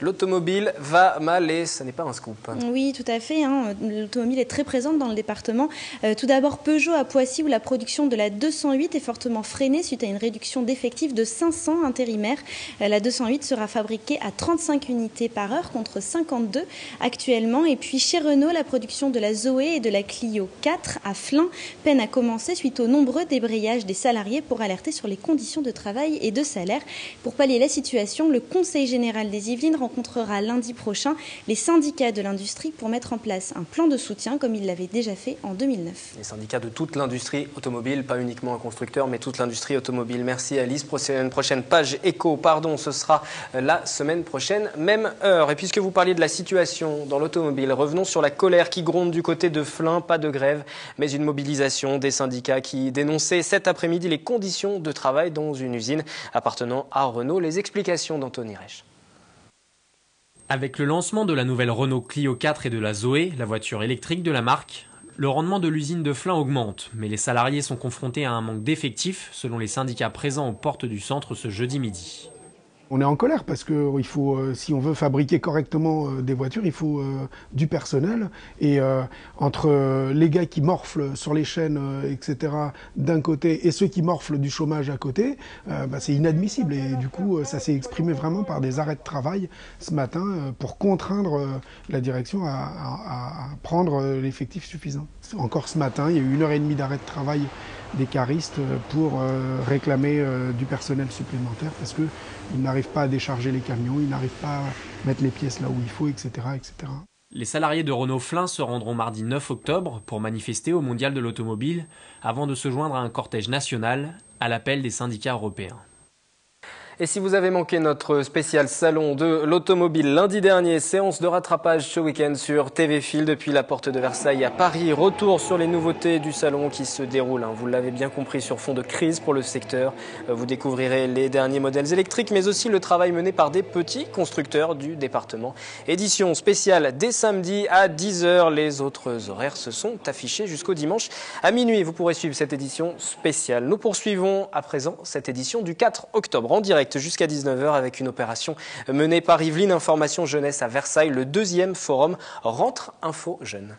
L'automobile va mal et ce n'est pas un scoop. Oui, tout à fait. L'automobile est très présente dans le département. Tout d'abord, Peugeot à Poissy, où la production de la 208 est fortement freinée suite à une réduction d'effectifs de 500 intérimaires. La 208 sera fabriquée à 35 unités par heure contre 52 actuellement. Et puis chez Renault, la production de la Zoé et de la Clio 4 à Flins peine à commencer suite aux nombreux débrayages des salariés pour alerter sur les conditions de travail et de salaire. Pour pallier la situation, le Conseil général des Yvelines rencontrera lundi prochain les syndicats de l'industrie pour mettre en place un plan de soutien comme il l'avait déjà fait en 2009. Les syndicats de toute l'industrie automobile, pas uniquement un constructeur, mais toute l'industrie automobile. Merci Alice. Prochaine page éco, ce sera la semaine prochaine, même heure. Et puisque vous parliez de la situation dans l'automobile, revenons sur la colère qui gronde du côté de Flins. Pas de grève, mais une mobilisation des syndicats qui dénonçaient cet après-midi les conditions de travail dans une usine appartenant à Renault. Les explications d'Anthony Reich. Avec le lancement de la nouvelle Renault Clio 4 et de la Zoé, la voiture électrique de la marque, le rendement de l'usine de Flins augmente, mais les salariés sont confrontés à un manque d'effectifs, selon les syndicats présents aux portes du centre ce jeudi midi. On est en colère parce que si on veut fabriquer correctement des voitures, il faut du personnel. Et entre les gars qui morflent sur les chaînes, etc., d'un côté, et ceux qui morflent du chômage à côté, c'est inadmissible. Et du coup, ça s'est exprimé vraiment par des arrêts de travail ce matin pour contraindre la direction à prendre l'effectif suffisant. Encore ce matin, il y a eu 1h30 d'arrêt de travail des caristes pour réclamer du personnel supplémentaire parce qu'ils n'arrivent pas à décharger les camions, ils n'arrivent pas à mettre les pièces là où il faut, etc., etc. Les salariés de Renault Flins se rendront mardi 9 octobre pour manifester au Mondial de l'automobile avant de se joindre à un cortège national à l'appel des syndicats européens. Et si vous avez manqué notre spécial salon de l'automobile lundi dernier, séance de rattrapage ce week-end sur TV Fil depuis la porte de Versailles à Paris. Retour sur les nouveautés du salon qui se déroule, vous l'avez bien compris, sur fond de crise pour le secteur. Vous découvrirez les derniers modèles électriques, mais aussi le travail mené par des petits constructeurs du département. Édition spéciale dès samedi à 10h. Les autres horaires se sont affichés jusqu'au dimanche à minuit. Vous pourrez suivre cette édition spéciale. Nous poursuivons à présent cette édition du 4 octobre en direct jusqu'à 19h avec une opération menée par Yvelines Information Jeunesse à Versailles, le 2e forum Rentre Info Jeune.